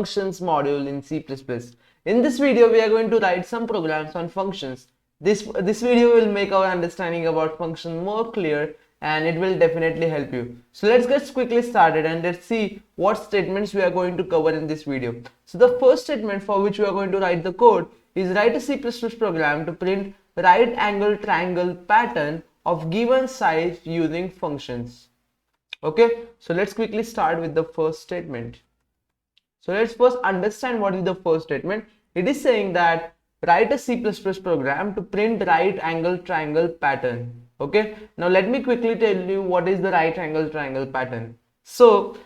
functions module in C++. In this video, we are going to write some programs on functions. This video will make our understanding about function more clear, and it will definitely help you. So let's get quickly started and let's see what statements we are going to cover in this video. So the first statement for which we are going to write the code is write a C++ program to print right angle triangle pattern of given size using functions. Okay, so let's quickly start with the first statement. So let's first understand what is the first statement. It is saying that write a C++ program to print right angle triangle pattern. Okay, now let me quickly tell you what is the right angle triangle pattern. So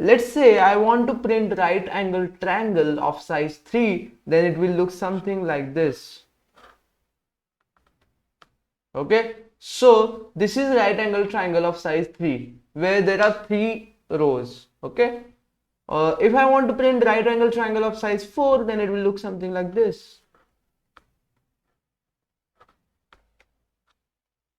let's say I want to print right angle triangle of size 3, then it will look something like this. Okay, so this is right angle triangle of size 3 where there are 3 rows. Okay, if I want to print right angle triangle of size 4, then it will look something like this.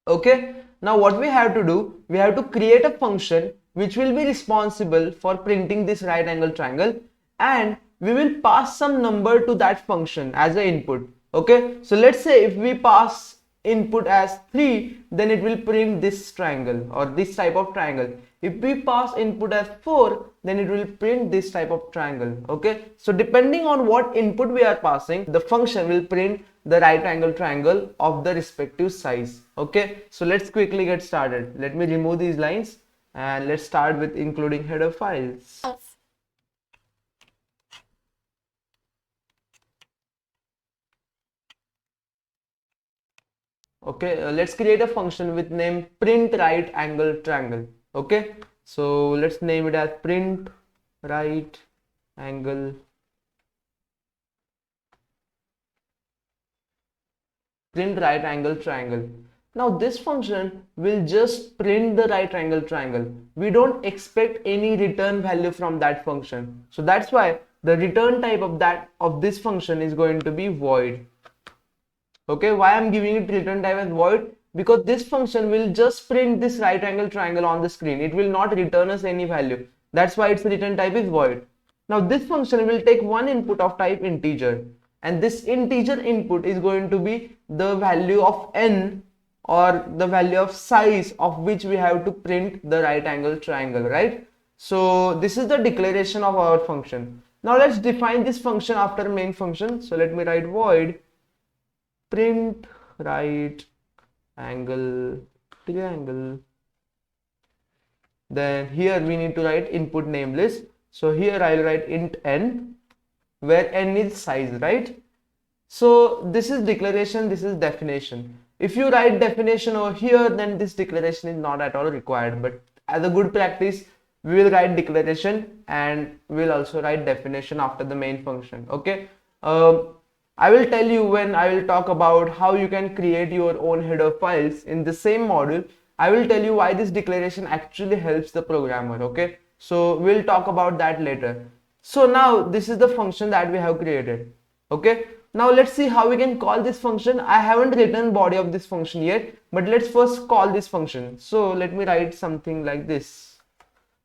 Okay, now what we have to do, we have to create a function which will be responsible for printing this right angle triangle, and we will pass some number to that function as an input. Okay, so let's say if we pass input as 3, then it will print this triangle or this type of triangle. If we pass input as 4, then it will print this type of triangle. Okay, so depending on what input we are passing, the function will print the right angle triangle of the respective size. Okay, so let's quickly get started. Let me remove these lines and let's start with including header files. Okay, let's create a function with name print right angle triangle. Okay, so let's name it as print right angle triangle. Now this function will just print the right angle triangle. We don't expect any return value from that function. So that's why the return type of this function is going to be void. Okay, why I'm giving it return type as void? Because this function will just print this right angle triangle on the screen. It will not return us any value. That's why its return type is void. Now this function will take one input of type integer, and this integer input is going to be the value of n, or the value of size of which we have to print the right angle triangle, right? So this is the declaration of our function. Now let's define this function after main function. So let me write void print right angle triangle. Then here we need to write input name list. So here I'll write int n, where n is size, right? So this is declaration, this is definition. If you write definition over here, then this declaration is not at all required. But as a good practice, we will write declaration and we'll also write definition after the main function. Okay. I will tell you when I will talk about how you can create your own header files in the same module. I will tell you why this declaration actually helps the programmer. Okay, so we'll talk about that later. So now this is the function that we have created. Okay, now let's see how we can call this function. I haven't written body of this function yet, but let's first call this function. So let me write something like this.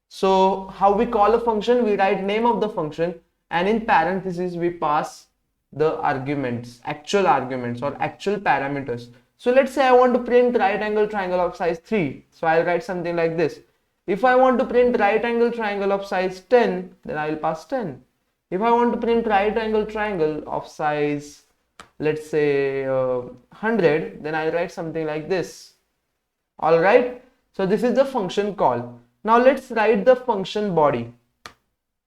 So how we call a function, we write name of the function, and in parentheses we pass the arguments, actual arguments or actual parameters. So let's say I want to print right angle triangle of size 3. So I'll write something like this. If I want to print right angle triangle of size 10, then I'll pass 10. If I want to print right angle triangle of size, let's say 100, then I'll write something like this. Alright, so this is the function call. Now let's write the function body.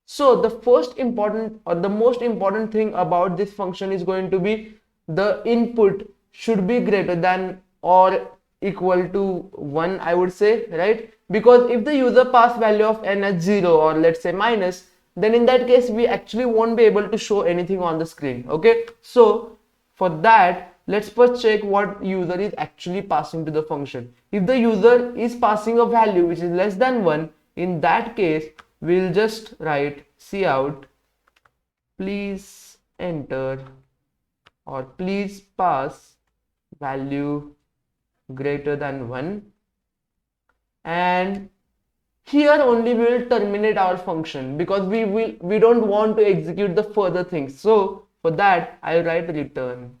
So the first important or the most important thing about this function is going to be the input should be greater than or equal to 1, I would say, right? Because if the user pass value of n as 0 or let's say minus, then in that case we actually won't be able to show anything on the screen. Okay, so for that, let's first check what user is actually passing to the function. If the user is passing a value which is less than 1, in that case we'll just write cout please enter or please pass value greater than 1, and Here only we will terminate our function because we don't want to execute the further things. So for that I'll write return.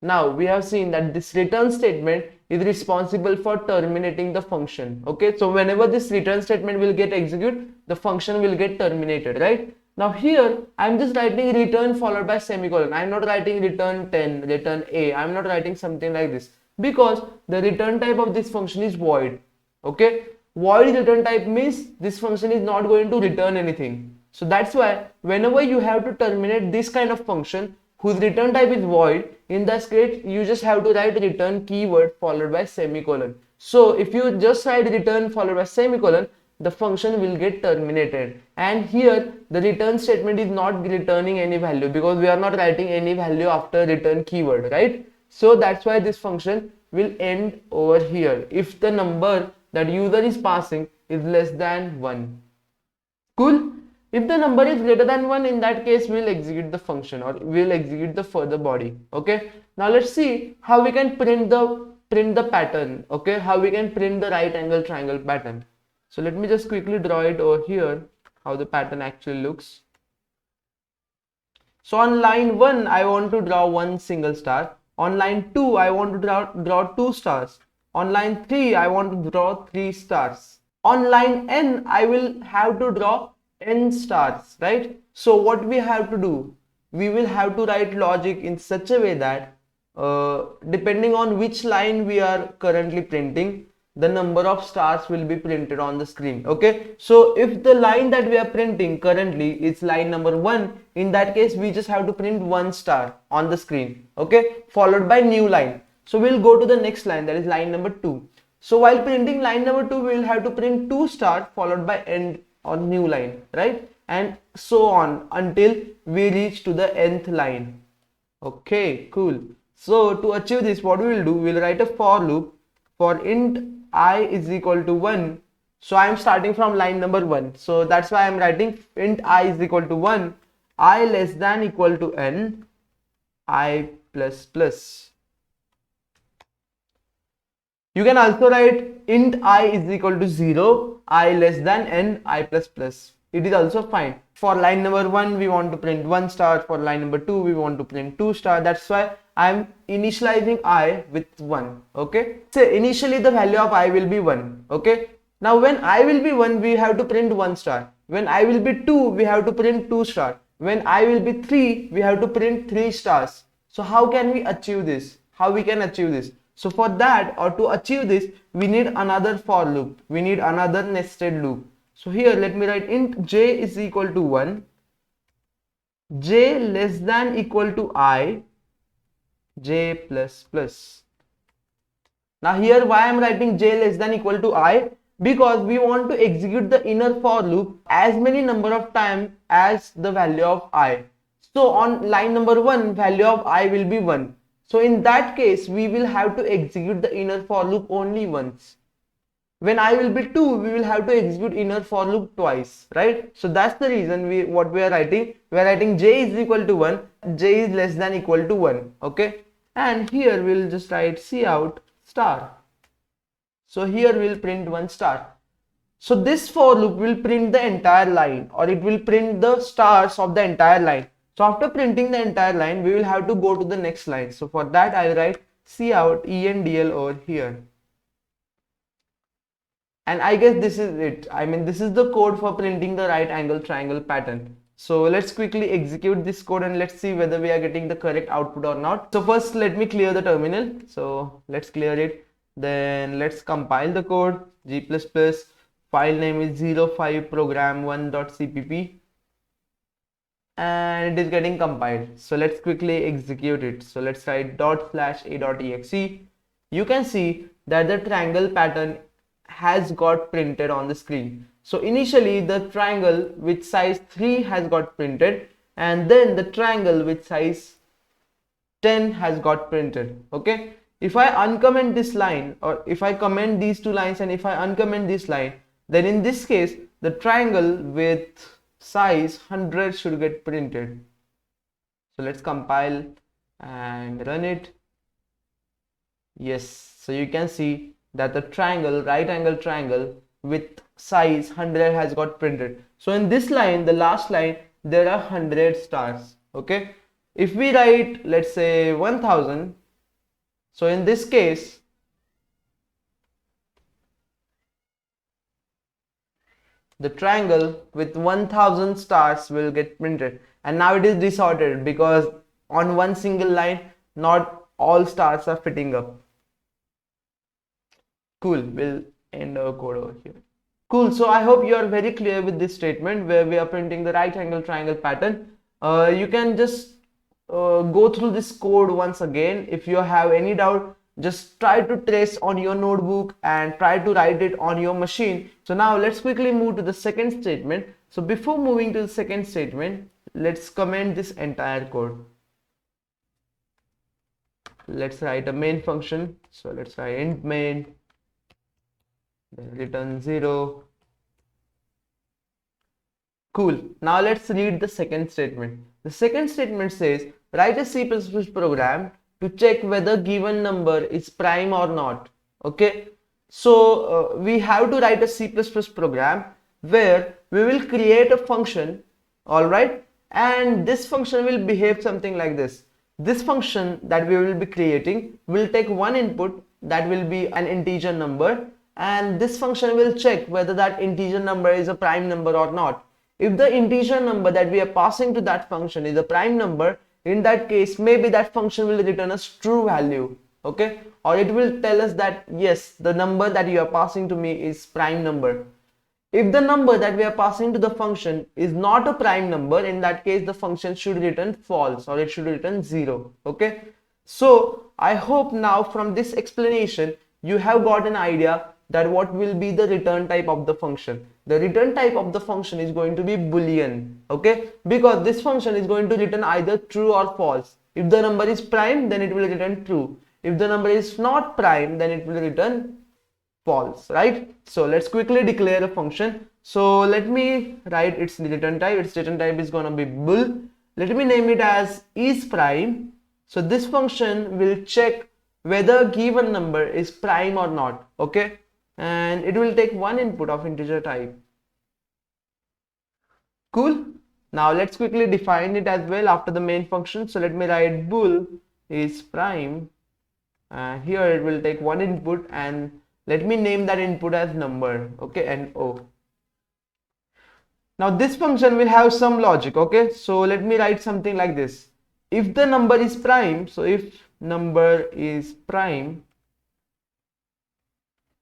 Now we have seen that this return statement is responsible for terminating the function. Okay, so whenever this return statement will get executed, the function will get terminated, right? Now here I'm just writing return followed by semicolon. I'm not writing return 10, return a. I'm not writing something like this because the return type of this function is void. Okay, void return type means this function is not going to return anything. So that's why whenever you have to terminate this kind of function whose return type is void, in that case you just have to write return keyword followed by semicolon. So if you just write return followed by semicolon, the function will get terminated. And here the return statement is not returning any value because we are not writing any value after return keyword, right? So that's why this function will end over here if the number that user is passing is less than 1. Cool. If the number is greater than 1, in that case we'll execute the function or we'll execute the further body. Okay, now let's see how we can print the pattern. Okay, how we can print the right angle triangle pattern. So let me just quickly draw it over here, how the pattern actually looks. So on line 1 I want to draw one single star. On line 2 I want to draw 2 stars. On line 3 I want to draw 3 stars. On line n I will have to draw n stars, right? So what we have to do, we will have to write logic in such a way that depending on which line we are currently printing, the number of stars will be printed on the screen. Okay, so if the line that we are printing currently is line number 1, in that case we just have to print 1 star on the screen. Okay, followed by new line. So we'll go to the next line, that is line number 2. So while printing line number 2, we will have to print 2 star followed by end or new line, right? And so on until we reach to the nth line. Okay, cool. So to achieve this, what we will do, we'll write a for loop for int I is equal to 1. So I am starting from line number 1. So that's why I am writing int I is equal to 1, I less than equal to n, I plus plus. You can also write int I is equal to 0, I less than n, I plus plus. It is also fine. For line number 1 we want to print 1 star, for line number 2 we want to print 2 star. That's why I am initializing I with 1. Okay, so initially the value of I will be 1. Okay, now when I will be 1 we have to print 1 star. When I will be 2 we have to print 2 star. When I will be 3 we have to print 3 stars. So how can we achieve this? How we can achieve this? So for that, or to achieve this, we need another for loop. We need another nested loop. So here let me write int j is equal to 1, j less than equal to I, j plus plus. Now here why I am writing j less than equal to I? Because we want to execute the inner for loop as many number of times as the value of I. So on line number 1, value of I will be 1. So in that case, we will have to execute the inner for loop only once. When I will be 2, we will have to execute inner for loop twice, right? So that's the reason what we are writing. We are writing j is equal to 1, j is less than equal to 1, okay? And here we'll just write cout star. So here we'll print 1 star. So this for loop will print the entire line, or it will print the stars of the entire line. So after printing the entire line, we will have to go to the next line. So for that I'll write cout endl over here. And I guess this is it. I mean, this is the code for printing the right angle triangle pattern. So let's quickly execute this code and let's see whether we are getting the correct output or not. So first let me clear the terminal. So let's clear it. Then let's compile the code. G++, file name is 05program1.cpp. And it is getting compiled. So let's quickly execute it. So let's write ./a.exe. You can see that the triangle pattern has got printed on the screen. So initially the triangle with size 3 has got printed, and then the triangle with size 10 has got printed. Okay, if I uncomment this line, or if I comment these two lines and if I uncomment this line, then in this case the triangle with size 100 should get printed. So let's compile and run it. Yes, so you can see that the triangle, right angle triangle with size 100 has got printed. So in this line, the last line, there are 100 stars. Okay, if we write, let's say 1000, so in this case, the triangle with 1000 stars will get printed, and now it is disordered because on one single line not all stars are fitting up. Cool, we'll end our code over here. Cool, so I hope you are very clear with this statement where we are printing the right angle triangle pattern. You can just go through this code once again. If you have any doubt, just try to trace on your notebook and try to write it on your machine. So now let's quickly move to the second statement. So before moving to the second statement, let's comment this entire code. Let's write a main function. So let's write int main, then return 0. Cool. Now let's read the second statement. The second statement says write a C++ program to check whether given number is prime or not. Okay, so we have to write a C++ program where we will create a function, alright, and this function will behave something like this. This function that we will be creating will take one input, that will be an integer number, and this function will check whether that integer number is a prime number or not. If the integer number that we are passing to that function is a prime number, in that case maybe that function will return us true value, okay, or it will tell us that yes, the number that you are passing to me is prime number. If the number that we are passing to the function is not a prime number, in that case the function should return false or it should return 0. Okay, so I hope now from this explanation you have got an idea that what will be the return type of the function. The return type of the function is going to be boolean, okay, because this function is going to return either true or false. If the number is prime, then it will return true. If the number is not prime, then it will return false, right? So let's quickly declare a function. So let me write its return type. Its return type is going to be bool. Let me name it as is prime. So this function will check whether given number is prime or not, okay, and it will take one input of integer type. Cool. Now let's quickly define it as well after the main function. So let me write bool is prime, and here it will take one input, and let me name that input as number, okay, and o. Now this function will have some logic, okay, so let me write something like this. If the number is prime, so if number is prime,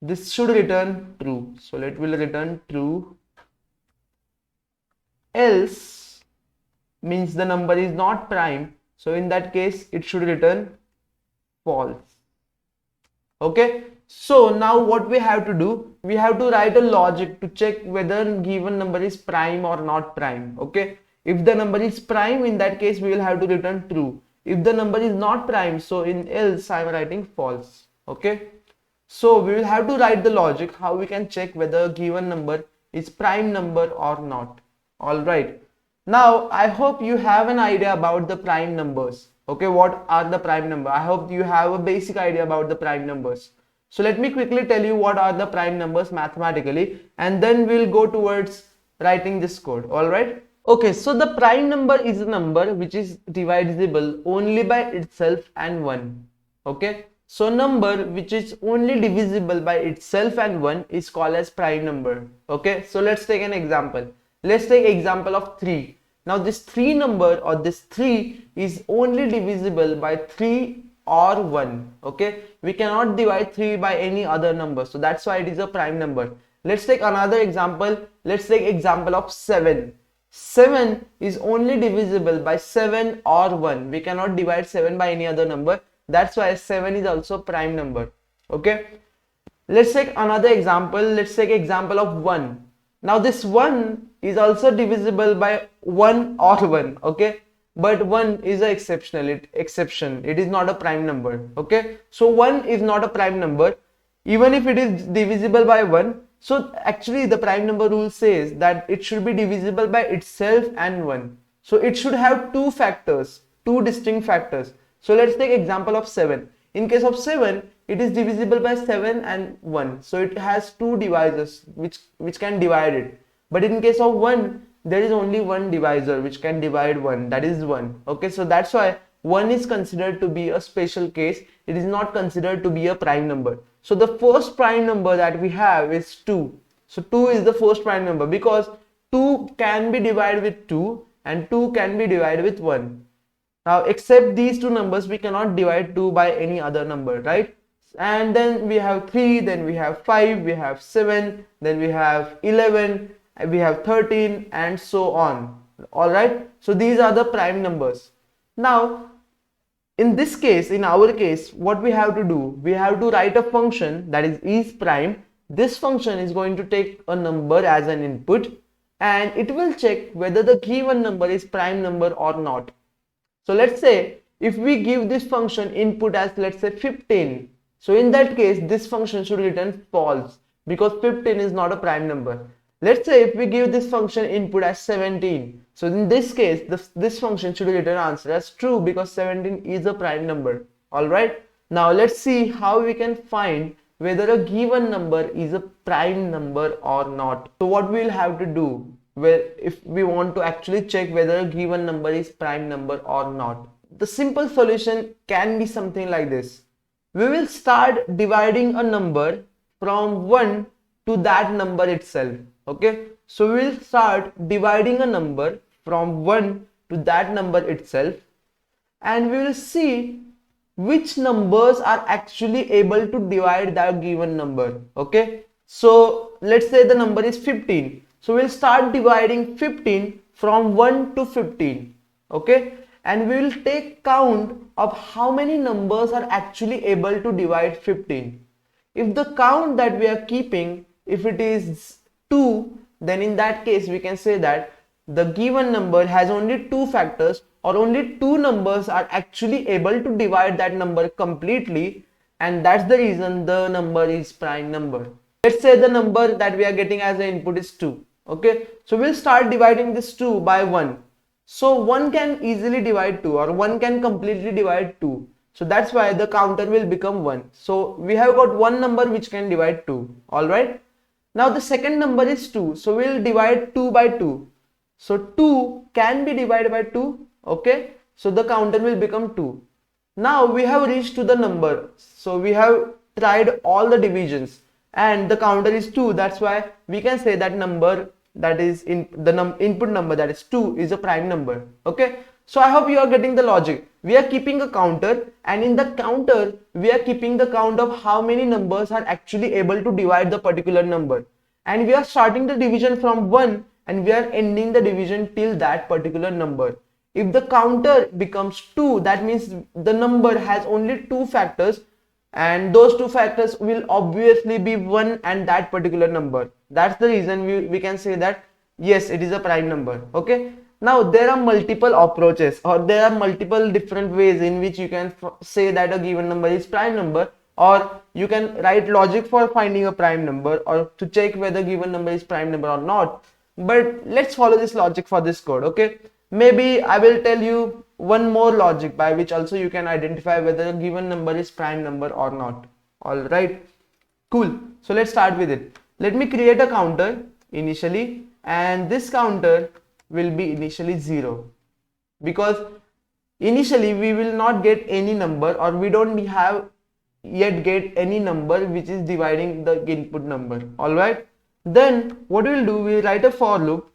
this should return true, so it will return true. Else means the number is not prime, so in that case it should return false. Okay, so now what we have to do, we have to write a logic to check whether given number is prime or not prime. Okay, if the number is prime, in that case we will have to return true. If the number is not prime, so in else I am writing false. Okay, so we will have to write the logic how we can check whether given number is prime number or not. All right, now I hope you have an idea about the prime numbers. Okay, what are the prime number? I hope you have a basic idea about the prime numbers. So let me quickly tell you what are the prime numbers mathematically, and then we'll go towards writing this code. All right. Okay, so the prime number is a number which is divisible only by itself and 1. Okay, so number which is only divisible by itself and 1 is called as prime number. Okay, so let's take an example. Let's take example of 3. Now this 3 number or this 3 is only divisible by 3 or 1. Okay, we cannot divide 3 by any other number, so that's why it is a prime number. Let's take another example. Let's take example of 7. 7 is only divisible by 7 or 1. We cannot divide 7 by any other number. That's why 7 is also prime number. Okay, let's take another example. Let's take example of 1. Now this 1 is also divisible by 1 or 1. Okay, but 1 is an exception. It is not a prime number. Okay, so 1 is not a prime number even if it is divisible by 1. So actually the prime number rule says that it should be divisible by itself and 1. So it should have two factors, two distinct factors. So let's take example of 7. In case of 7, it is divisible by 7 and 1. So it has two divisors which can divide it. But in case of 1, there is only one divisor which can divide 1, that is 1. Okay, so that's why 1 is considered to be a special case. It is not considered to be a prime number. So the first prime number that we have is 2. So 2 is the first prime number because 2 can be divided with 2 and 2 can be divided with 1. Now except these two numbers, we cannot divide 2 by any other number, right? And then we have 3, then we have 5, we have 7, then we have 11, we have 13 and so on. Alright, so these are the prime numbers. Now in this case, in our case, what we have to do, we have to write a function that is prime. This function is going to take a number as an input and it will check whether the given number is prime number or not. So let's say if we give this function input as, let's say, 15. So in that case, this function should return false because 15 is not a prime number. Let's say if we give this function input as 17. So in this case, this function should return answer as true because 17 is a prime number. Alright. Now let's see how we can find whether a given number is a prime number or not. So what we will have to do, well, if we want to actually check whether a given number is prime number or not, the simple solution can be something like this. We will start dividing a number from 1 to that number itself. Okay, so we will start dividing a number from 1 to that number itself and we will see which numbers are actually able to divide that given number. Okay, so let's say the number is 15. So we'll start dividing 15 from 1 to 15. Okay, and we will take count of how many numbers are actually able to divide 15. If the count that we are keeping, if it is 2, then in that case we can say that the given number has only 2 factors or only 2 numbers are actually able to divide that number completely, and that's the reason the number is prime number. Let's say the number that we are getting as an input is 2. Okay, so we'll start dividing this 2 by 1. So 1 can easily divide 2 or 1 can completely divide 2. So that's why the counter will become 1. So we have got one number which can divide 2. Alright. Now the second number is 2. So we'll divide 2 by 2. So 2 can be divided by 2. Okay. So the counter will become 2. Now we have reached to the number. So we have tried all the divisions and the counter is 2. That's why we can say that number that is in the input number, that is 2, is a prime number. Okay. So I hope you are getting the logic. We are keeping a counter and in the counter we are keeping the count of how many numbers are actually able to divide the particular number, and we are starting the division from 1 and we are ending the division till that particular number. If the counter becomes 2, that means the number has only 2 factors and those 2 factors will obviously be 1 and that particular number. That's the reason we can say that yes, it is a prime number. Okay. Now there are multiple approaches or there are multiple different ways in which you can say that a given number is prime number, or you can write logic for finding a prime number or to check whether given number is prime number or not. But let's follow this logic for this code. Okay, maybe I will tell you one more logic by which also you can identify whether a given number is prime number or not. All right, cool. So let's start with it. Let me create a counter initially, and this counter will be initially 0 because initially we will not get any number or we don't have yet get any number which is dividing the input number. Alright, then what we will do, we will write a for loop.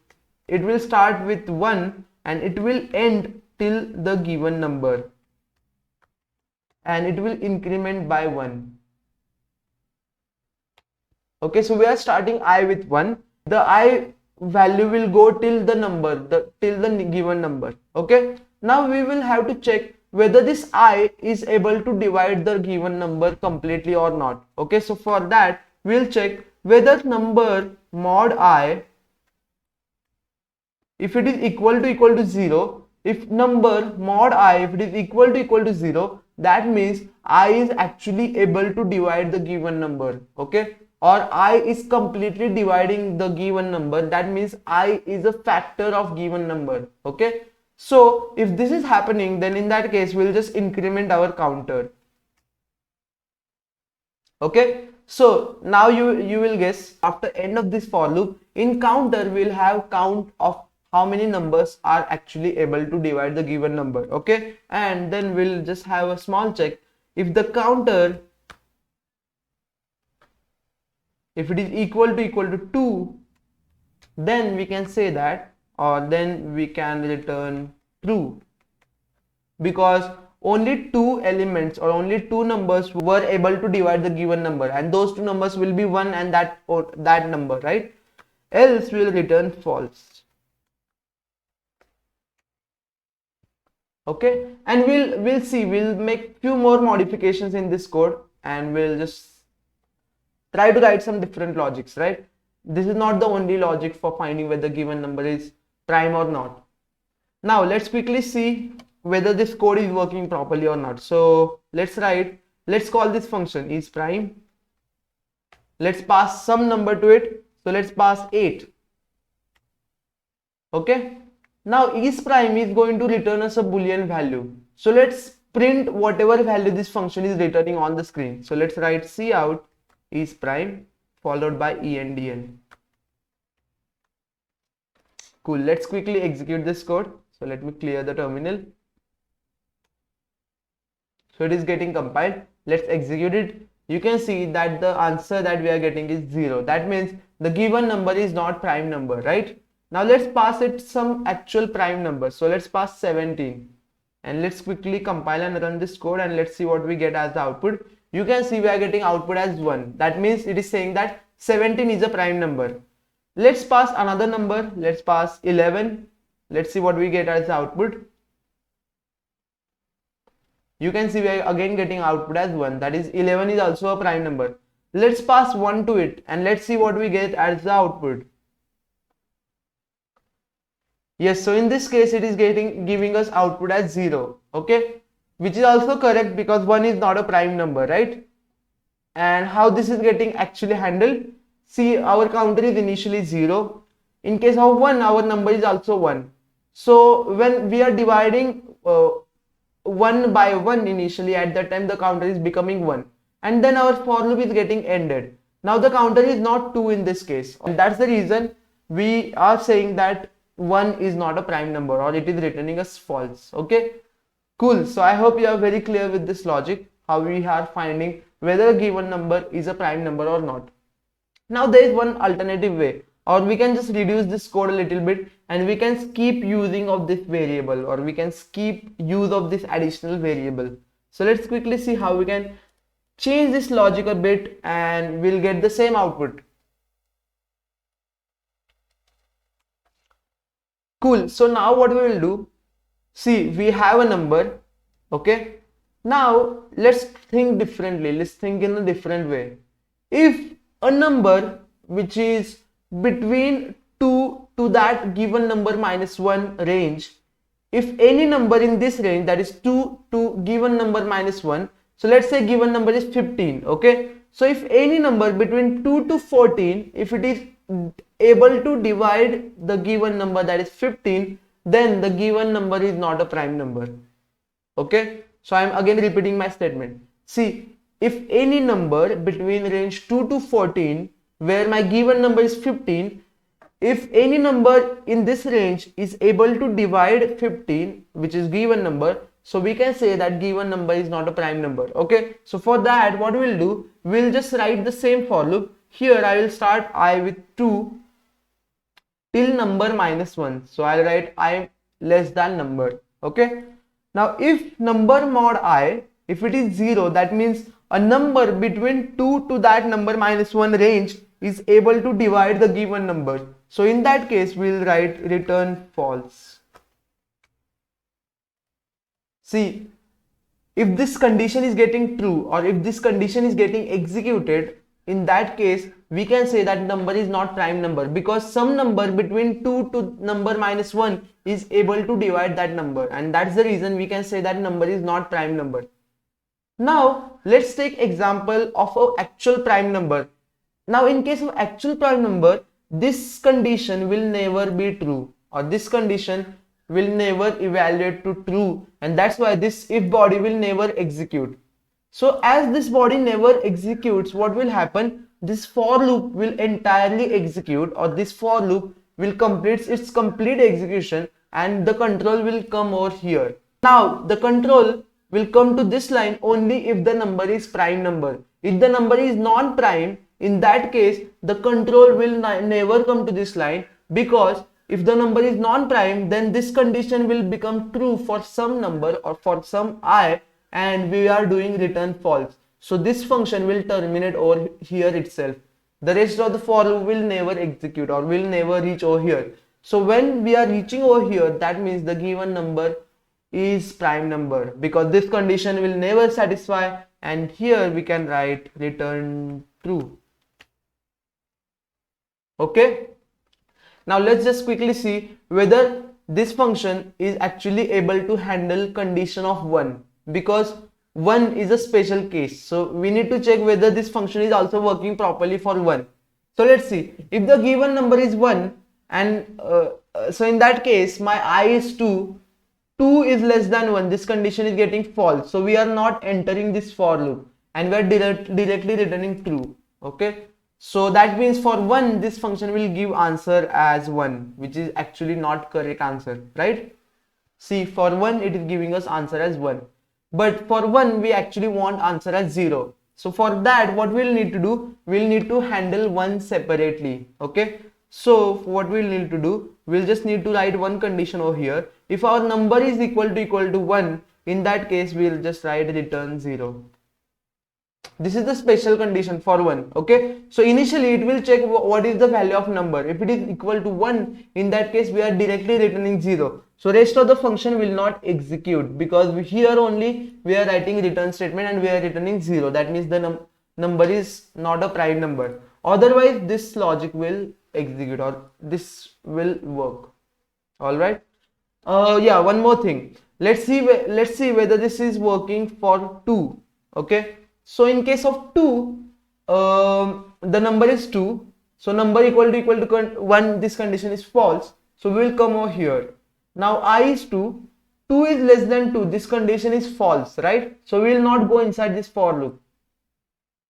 It will start with 1 and it will end till the given number and it will increment by 1. Okay, so we are starting I with 1. The I value will go till the number, till the given number. Okay, now we will have to check whether this I is able to divide the given number completely or not. Okay, so for that we'll check whether number mod I, if it is equal to 0, if number mod I, if it is equal to 0, that means I is actually able to divide the given number. Okay, or I is completely dividing the given number, that means I is a factor of given number. Okay, so if this is happening, then in that case we'll just increment our counter. Okay, so now you will guess, after end of this for loop, in counter we'll have count of how many numbers are actually able to divide the given number. Okay, and then we'll just have a small check. If the counter, if it is equal to 2, then we can say that, or then we can return true, because only two elements or only two numbers were able to divide the given number, and those two numbers will be 1 and that number, right? Else we will return false. Okay, and we'll make few more modifications in this code, and we'll just try to write some different logics, right? This is not the only logic for finding whether given number is prime or not. Now let's quickly see whether this code is working properly or not. So let's call this function is prime. Let's pass some number to it. So let's pass 8. Okay, now is prime is going to return us a boolean value. So let's print whatever value this function is returning on the screen. So let's write cout is prime followed by endn. Cool, let's quickly execute this code. So let me clear the terminal. So it is getting compiled. Let's execute it. You can see that the answer that we are getting is 0. That means the given number is not prime number, right? Now let's pass it some actual prime number. So let's pass 17, and let's quickly compile and run this code, and let's see what we get as the output. You can see we are getting output as 1. That means it is saying that 17 is a prime number. Let's pass another number. Let's pass 11. Let's see what we get as the output. You can see we are again getting output as 1. That is 11 is also a prime number. Let's pass 1 to it, and let's see what we get as the output. Yes, so in this case it is giving us output as 0. Okay, which is also correct because 1 is not a prime number, right? And how this is getting actually handled? See, our counter is initially 0. In case of 1, our number is also 1. So when we are dividing 1 by 1 initially, at that time the counter is becoming 1, and then our for loop is getting ended. Now the counter is not 2 in this case, and that's the reason we are saying that 1 is not a prime number, or it is returning us false. Okay, cool. So I hope you are very clear with this logic, how we are finding whether a given number is a prime number or not. Now there is one alternative way, or we can just reduce this code a little bit, and we can skip using of this variable, or we can skip use of this additional variable. So let's quickly see how we can change this logic a bit, and we'll get the same output. Cool. So now what we will do, see, we have a number. Okay, now let's think differently. Let's think in a different way. If a number which is between 2 to that given number minus 1 range, if any number in this range, that is 2 to given number minus 1, so let's say given number is 15. Okay, so if any number between 2 to 14, if it is able to divide the given number, that is 15, then the given number is not a prime number. Okay, so I am again repeating my statement. See, if any number between range 2 to 14, where my given number is 15, if any number in this range is able to divide 15, which is given number, so we can say that given number is not a prime number. Okay, so for that what we'll do, we'll just write the same for loop. Here I will start I with 2 till number minus 1. So I'll write I less than number. Okay, now if number mod I, if it is 0, that means a number between 2 to that number minus 1 range is able to divide the given number. So in that case we'll write return false. See, if this condition is getting true, or if this condition is getting executed, in that case we can say that number is not prime number, because some number between 2 to number minus 1 is able to divide that number, and that's the reason we can say that number is not prime number. Now let's take example of an actual prime number. Now in case of actual prime number, this condition will never be true, or this condition will never evaluate to true, and that's why this if body will never execute. So as this body never executes, what will happen? This for loop will entirely execute, or this for loop will complete its complete execution, and the control will come over here. Now the control will come to this line only if the number is prime number. If the number is non-prime, in that case the control will never come to this line, because if the number is non-prime, then this condition will become true for some number or for some I, and we are doing return false. So this function will terminate over here itself. The rest of the for loop will never execute or will never reach over here. So when we are reaching over here, that means the given number is prime number, because this condition will never satisfy, and here we can write return true. Okay. Now let's just quickly see whether this function is actually able to handle condition of 1, because 1 is a special case. So we need to check whether this function is also working properly for 1. So let's see, if the given number is 1, and so in that case my I is 2, 2 is less than 1, this condition is getting false. So we are not entering this for loop, and we are directly returning true. Okay. So that means for 1, this function will give answer as 1, which is actually not correct answer, right? See, for 1 it is giving us answer as 1, but for 1 we actually want answer as 0. So for that, what we'll need to do, we'll need to handle 1 separately. Okay. So what we'll need to do, we'll just need to write one condition over here. If our number is equal to 1, in that case we'll just write return 0. This is the special condition for 1. Okay. So initially it will check what is the value of number. If it is equal to 1, in that case we are directly returning 0. So rest of the function will not execute, because here only we are writing return statement and we are returning 0. That means the number is not a prime number. Otherwise this logic will execute, or this will work. All right. Yeah, one more thing. Let's see whether this is working for 2. Okay. So in case of 2, the number is 2. So number equal to 1, this condition is false. So we will come over here. Now I is 2. 2 is less than 2. This condition is false, right? So we will not go inside this for loop.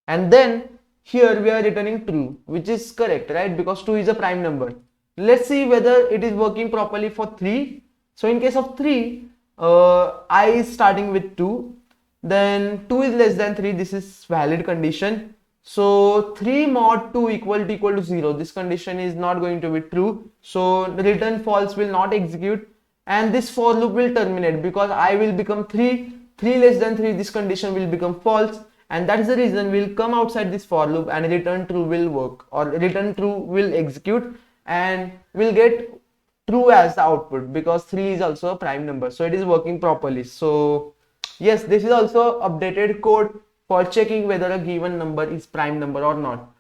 And then here we are returning true, which is correct, right? Because 2 is a prime number. Let's see whether it is working properly for 3. So in case of 3, I is starting with 2. Then 2 is less than 3. This is valid condition. So 3 mod 2 equal to 0. This condition is not going to be true. So the return false will not execute, and this for loop will terminate, because I will become 3. 3 less than 3. This condition will become false, and that is the reason we'll come outside this for loop and return true will work, or return true will execute, and we'll get true as the output, because 3 is also a prime number. So it is working properly. So yes, this is also updated code for checking whether a given number is prime number or not.